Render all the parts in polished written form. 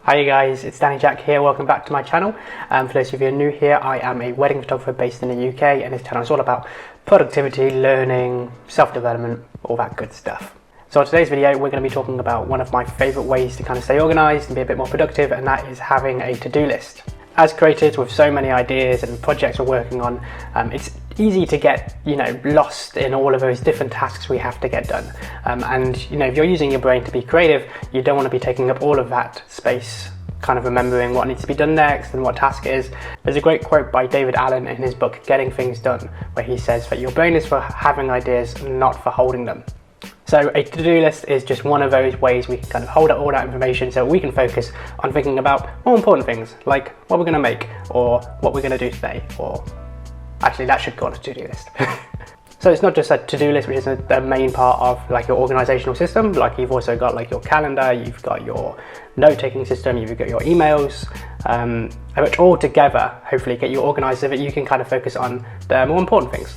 Hi guys, it's Danny Jack here. Welcome back to my channel. For those of you who are new here, I am a wedding photographer based in the UK, and this channel is all about productivity, learning, self-development, all that good stuff. So in today's video, we're going to be talking about one of my favourite ways to kind of stay organised and be a bit more productive, and that is having a to-do list. As creators with so many ideas and projects we're working on, it's easy to get lost in all of those different tasks we have to get done. And if you're using your brain to be creative, you don't want to be taking up all of that space kind of remembering what needs to be done next and what task it is. There's a great quote by David Allen in his book Getting Things Done, where he says that your brain is for having ideas, not for holding them. So a to-do list is just one of those ways we can kind of hold up all that information so we can focus on thinking about more important things, like what we're going to make or what we're going to do today, or actually that should go on a to-do list. So it's not just a to-do list, which is the main part of like your organizational system. Like you've also got like your calendar, you've got your note-taking system, you've got your emails, which all together hopefully get you organized so that you can kind of focus on the more important things.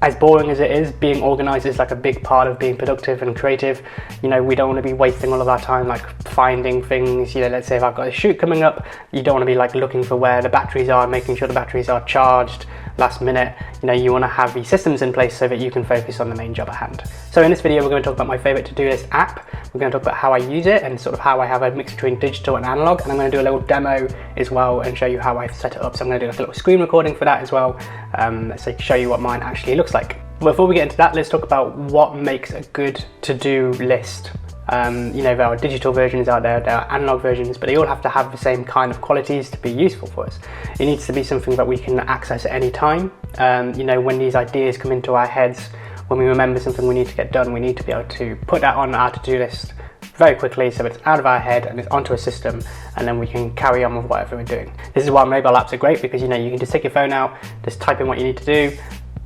As boring as it is, being organized is like a big part of being productive and creative. We don't want to be wasting all of our time like finding things. Let's say if I've got a shoot coming up, you don't want to be like looking for where the batteries are, making sure the batteries are charged last minute. You want to have these systems in place so that you can focus on the main job at hand. So in this video, we're going to talk about my favorite to-do list app. We're going to talk about how I use it and sort of how I have a mix between digital and analog, and I'm going to do a little demo as well and show you how I've set it up. So I'm going to do like a little screen recording for that as well, so to show you what mine actually looks like. Before we get into that, let's talk about what makes a good to-do list. There are digital versions out there, there are analog versions, but they all have to have the same kind of qualities to be useful for us. It needs to be something that we can access at any time. When these ideas come into our heads, when we remember something we need to get done, we need to be able to put that on our to-do list very quickly so it's out of our head and it's onto a system, and then we can carry on with whatever we're doing. This is why mobile apps are great, because you can just take your phone out, just type in what you need to do,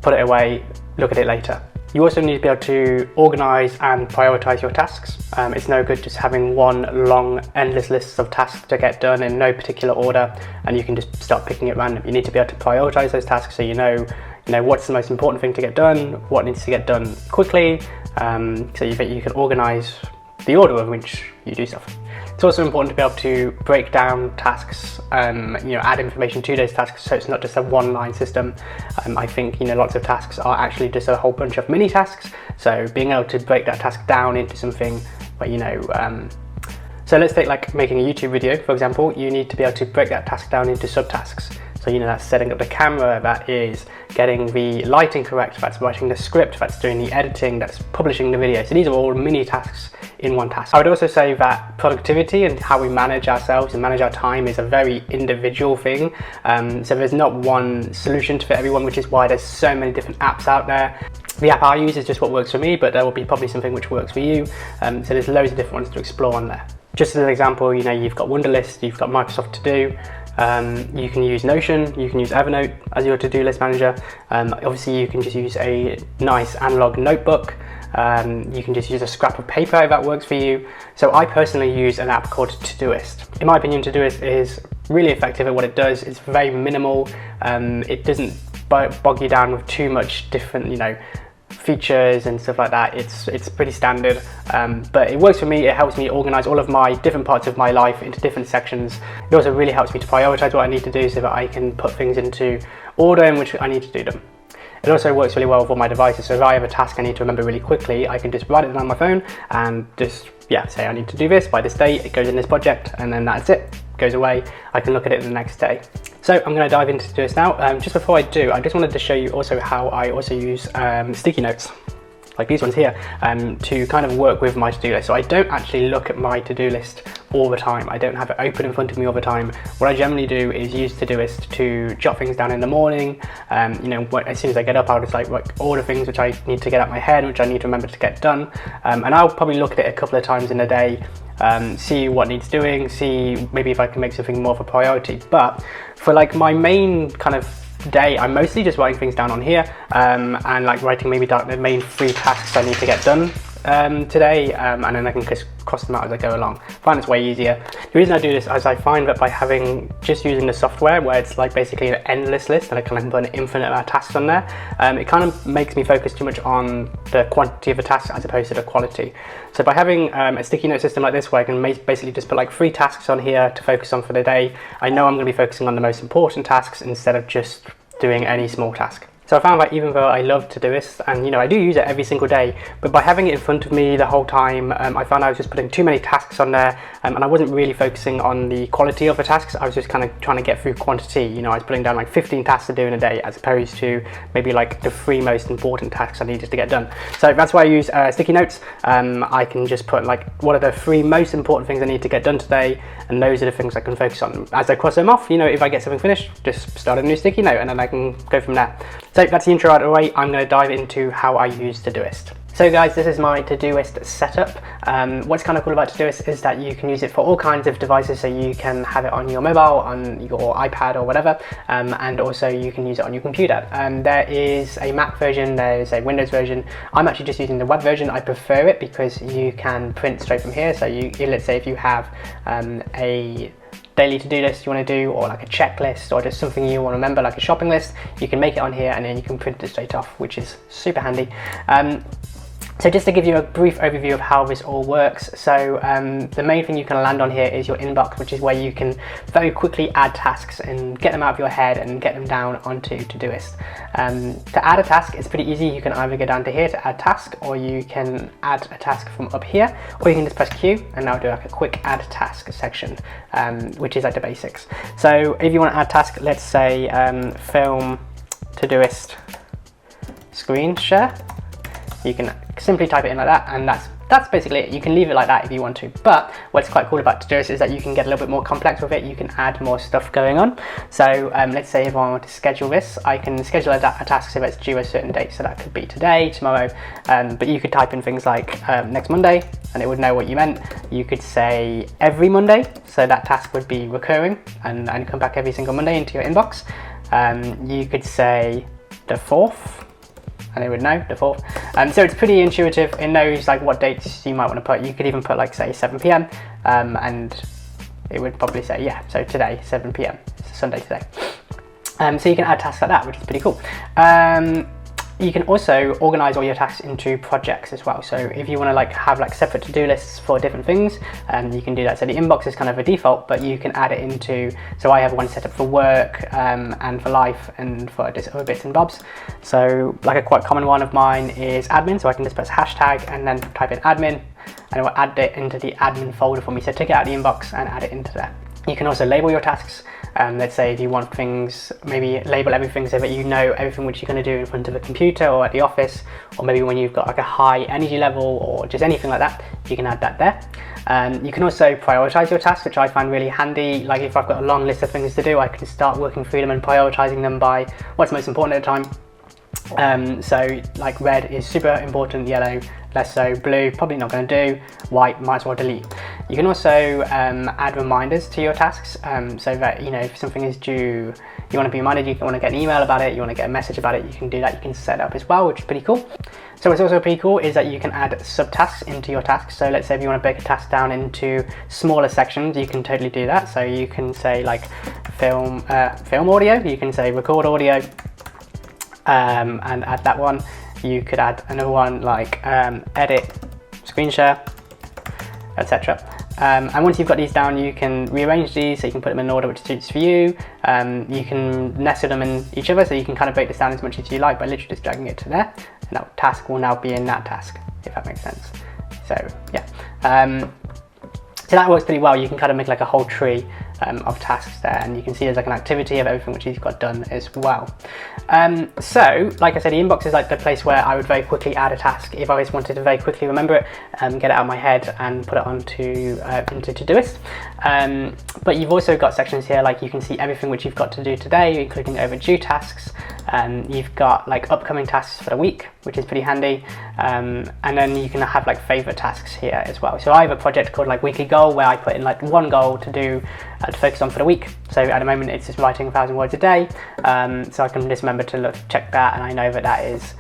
put it away, look at it later. You also need to be able to organise and prioritise your tasks. It's no good just having one long, endless list of tasks to get done in no particular order, and you can just start picking at random. You need to be able to prioritise those tasks so you know what's the most important thing to get done, what needs to get done quickly, so you can organise the order in which you do stuff. It's also important to be able to break down tasks, add information to those tasks, so it's not just a one-line system. I think lots of tasks are actually just a whole bunch of mini tasks. So being able to break that task down into something where so let's take like making a YouTube video, for example. You need to be able to break that task down into subtasks. So that's setting up the camera, that is getting the lighting correct, that's writing the script, that's doing the editing, that's publishing the video. So these are all mini tasks in one task. I would also say that productivity and how we manage ourselves and manage our time is a very individual thing. So there's not one solution for everyone, which is why there's so many different apps out there. The app I use is just what works for me, but there will be probably something which works for you. So there's loads of different ones to explore on there. Just as an example, you've got Wunderlist, you've got Microsoft To Do. You can use Notion, you can use Evernote as your to-do list manager. Obviously you can just use a nice analog notebook. You can just use a scrap of paper if that works for you. So I personally use an app called Todist. In my opinion, Todist is really effective at what it does. It's very minimal. It doesn't bog you down with too much different, features and stuff like that. It's pretty standard, but it works for me. It helps me organize all of my different parts of my life into different sections. It also really helps me to prioritize what I need to do so that I can put things into order in which I need to do them. It also works really well with all my devices, so if I have a task I need to remember really quickly, I can just write it down on my phone and just say I need to do this by this date, it goes in this project, and then that's it, goes away. I can look at it the next day. So I'm going to dive into this now. Just before I do, I just wanted to show you also how I also use sticky notes, like these ones here, to kind of work with my to-do list. So I don't actually look at my to-do list all the time. I don't have it open in front of me all the time. What I generally do is use Todist to jot things down in the morning. As soon as I get up, I'll just like order things which I need to get out my head, which I need to remember to get done. And I'll probably look at it a couple of times in a day, see what needs doing, see maybe if I can make something more of a priority. But for like my main kind of day, I'm mostly just writing things down on here, and like writing maybe the main 3 tasks I need to get done today, and then I can just cross them out as I go along. I find it's way easier. The reason I do this is I find that by just using the software where it's like basically an endless list and I can put an infinite amount of tasks on there, it kind of makes me focus too much on the quantity of the tasks as opposed to the quality. So by having a sticky note system like this where I can basically just put like 3 tasks on here to focus on for the day, I know I'm going to be focusing on the most important tasks instead of just doing any small task. So I found that even though I love Todist, and I do use it every single day, but by having it in front of me the whole time, I found I was just putting too many tasks on there, and I wasn't really focusing on the quality of the tasks. I was just kind of trying to get through quantity. I was putting down like 15 tasks to do in a day as opposed to maybe like the 3 most important tasks I needed to get done. So that's why I use sticky notes. I can just put like what are the 3 most important things I need to get done today, and those are the things I can focus on. As I cross them off, if I get something finished, just start a new sticky note and then I can go from there. So that's the intro out of the way. I'm going to dive into how I use Todist. So guys, this is my Todoist setup. What's kind of cool about Todoist is that you can use it for all kinds of devices, so you can have it on your mobile, on your iPad or whatever, and also you can use it on your computer. There is a Mac version, there's a Windows version. I'm actually just using the web version. I prefer it because you can print straight from here. So let's say if you have a daily to-do list you want to do, or like a checklist, or just something you want to remember like a shopping list, you can make it on here and then you can print it straight off, which is super handy. So just to give you a brief overview of how this all works, so the main thing you can land on here is your inbox, which is where you can very quickly add tasks and get them out of your head and get them down onto Todoist. To add a task, it's pretty easy. You can either go down to here to add task, or you can add a task from up here, or you can just press Q and now do like a quick add task section, which is like the basics. So if you want to add task, let's say film Todoist screen share, you can simply type it in like that, and that's basically it. You can leave it like that if you want to, but what's quite cool about Todist is that you can get a little bit more complex with it. You can add more stuff going on. So let's say if I want to schedule this, I can schedule a task so it's due a certain date, so that could be today, tomorrow, but you could type in things like next Monday and it would know what you meant. You could say every Monday, so that task would be recurring and come back every single Monday into your inbox. You could say the 4th, and it would know the 4th. So it's pretty intuitive. It knows like what dates you might want to put. You could even put like say 7 p.m. And it would probably say, yeah, so today 7 p.m. It's Sunday today. So you can add tasks like that, which is pretty cool. You can also organize all your tasks into projects as well. So if you want to like have like separate to-do lists for different things, you can do that. So the inbox is kind of a default, but you can add it into, so I have one set up for work and for life and for just other bits and bobs. So like a quite common one of mine is admin. So I can just press hashtag and then type in admin, and it will add it into the admin folder for me. So take it out of the inbox and add it into there. You can also label your tasks. Let's say if you want things, maybe label everything so that you know everything which you're going to do in front of a computer or at the office, or maybe when you've got like a high energy level or just anything like that, you can add that there. You can also prioritize your tasks, which I find really handy. Like if I've got a long list of things to do, I can start working through them and prioritizing them by what's most important at the time. So like red is super important, yellow less so, blue probably not going to do, white might as well delete. You can also add reminders to your tasks, so that if something is due, you want to be reminded, you want to get an email about it, you want to get a message about it, you can do that. You can set it up as well, which is pretty cool. So what's also pretty cool is that you can add subtasks into your tasks. So let's say if you want to break a task down into smaller sections, you can totally do that. So you can say like film audio, you can say record audio, and add that one. You could add another one like edit screen share, etc. And once you've got these down, you can rearrange these, so you can put them in an order which suits for you. You can nestle them in each other, so you can kind of break this down as much as you like by literally just dragging it to there. And that task will now be in that task, if that makes sense. So yeah, so that works pretty well. You can kind of make like a whole tree of tasks there, and you can see there's like an activity of everything which you've got done as well. So like I said, the inbox is like the place where I would very quickly add a task if I just wanted to very quickly remember it, get it out of my head and put it onto into Todoist. But you've also got sections here, like you can see everything which you've got to do today, including overdue tasks. You've got like upcoming tasks for the week, which is pretty handy, and then you can have like favorite tasks here as well. So I have a project called like weekly goal, where I put in like one goal to do to focus on for the week. So at the moment it's just writing 1,000 words a day, so I can just remember to check that, and I know that that is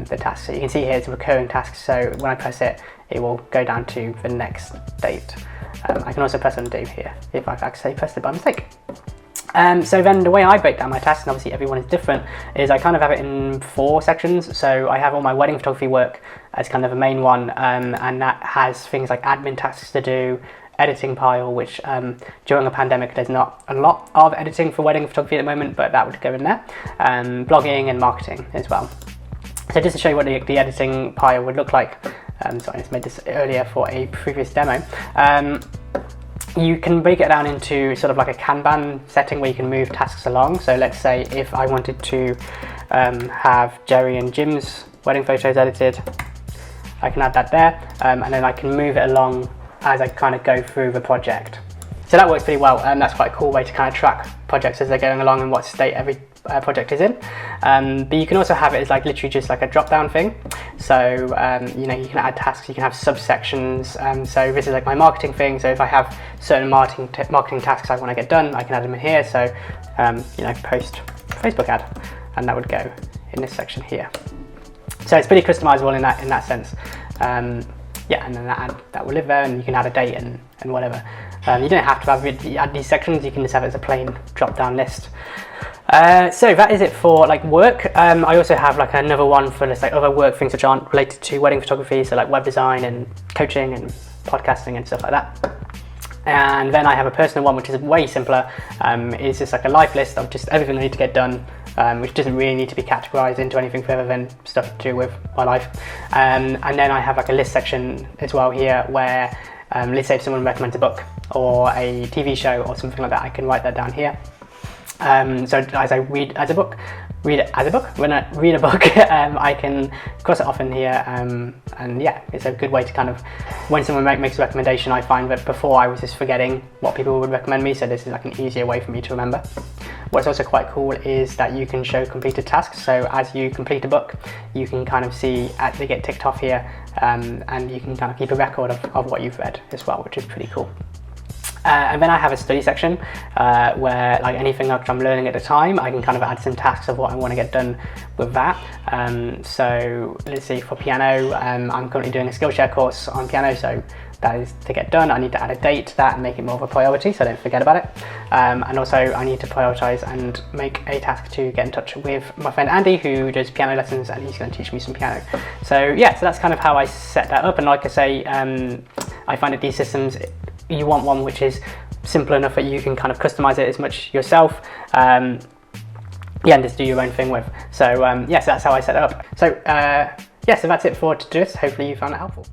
the task. So you can see here it's a recurring task, so when I press it, it will go down to the next date. I can also press undo here if I've actually pressed it by mistake. So then the way I break down my tasks, and obviously everyone is different, is I kind of have it in 4 sections. So I have all my wedding photography work as kind of a main one, and that has things like admin tasks to do, editing pile, which during a pandemic there's not a lot of editing for wedding photography at the moment, but that would go in there, blogging and marketing as well. So just to show you what the editing pile would look like, sorry, I just made this earlier for a previous demo. You can break it down into sort of like a Kanban setting where you can move tasks along. So let's say if I wanted to have Jerry and Jim's wedding photos edited, I can add that there, and then I can move it along as I kind of go through the project. So that works pretty well, and that's quite a cool way to kind of track projects as they're going along and what state every project is in. But you can also have it as like literally just like a drop down thing. So you know, you can add tasks, you can have subsections. So this is like my marketing thing. So if I have certain marketing tasks I want to get done, I can add them in here. So you know, post Facebook ad, and that would go in this section here. So it's pretty customizable in that sense. Yeah, and then that will live there, and you can add a date and whatever. You don't have to add these sections, you can just have it as a plain drop down list. So that is it for like work. I also have like another one for just like other work things which aren't related to wedding photography, so like web design and coaching and podcasting and stuff like that. And then I have a personal one which is way simpler. It's just like a life list of just everything I need to get done, which doesn't really need to be categorized into anything further than stuff to do with my life. And then I have like a list section as well here where let's say if someone recommends a book or a TV show or something like that, I can write that down here. So as I read it as a book, when I read a book, I can cross it off in here, and yeah, it's a good way to kind of, when someone makes a recommendation, I find that before I was just forgetting what people would recommend me, so this is like an easier way for me to remember. What's also quite cool is that you can show completed tasks, so as you complete a book, you can kind of see they get ticked off here, and you can kind of keep a record of what you've read as well, which is pretty cool. And then I have a study section where like anything that I'm learning at the time, I can kind of add some tasks of what I want to get done with that. So let's see, for piano, I'm currently doing a Skillshare course on piano, so that is to get done. I need to add a date to that and make it more of a priority so I don't forget about it. And also I need to prioritize and make a task to get in touch with my friend Andy, who does piano lessons, and he's going to teach me some piano. So yeah, so that's kind of how I set that up. And like I say, I find that these systems, you want one which is simple enough that you can kind of customize it as much yourself, yeah, and just do your own thing with. So yeah, so that's how I set it up. So yeah, so that's it for Todist. Hopefully you found it helpful.